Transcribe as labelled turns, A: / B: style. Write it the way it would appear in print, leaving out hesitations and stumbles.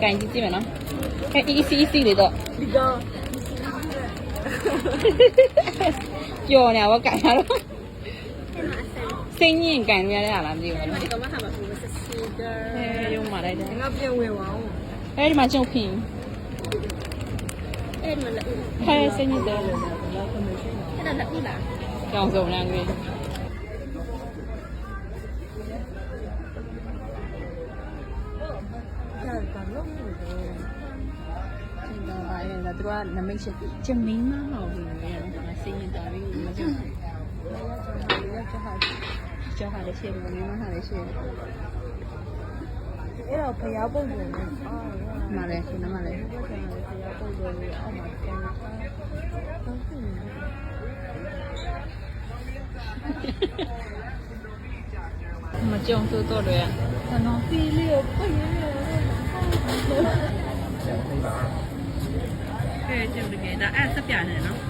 A: ကန်ကြည့်ကြည့်မယ်နော်အဲအီစီလေးတော့
B: ဒီကောင်
A: ကြော်နေတော့ကန်ရတော့စိတ်ညစ်ကန်ရတဲ့ဟာလားမသိဘူးနော်
B: ဒီကောင်မဟာမှာဘူးစစီဒါ
A: အဲရုံမာလိုက်တယ်
B: ငါပြန်ဝင်ပါဦး
A: အဲဒီမှာကျုပ်ဖင်
B: အဲ့မလည်း
A: ခဲစိတ်ညစ်တယ်
B: အဲ့ဒါလက်ဦးလား
A: ကြောင်စုံလမ်းကြီး
B: ဒါကလုံးလို့
A: ကျင်တော့ပါရဲ့ဒါသူကနမိတ်ရှိချမင်းမဟောင်းပြီးနေရတယ်စိတ်ညစ်တာလေးမကျုပ်ကျောင်းဟာလည်းရှိတယ်မင်းမဟာလည်းရှိတယ်
B: အဲ့တော့ဖျားပုံပုံနဲ့အာ
A: မလည်းရှင်မလည်း
B: ဖျားပုံပုံလေးအောက်မှာတောင်းချာ
A: မကြုံတိုးတော့တယ်
B: နော်ဖီလေးကိုပိတ်နေတယ်
A: ကဲကျုပ်တကယ်ဒါအဲ့ဆက်ပြနေတယ်နော်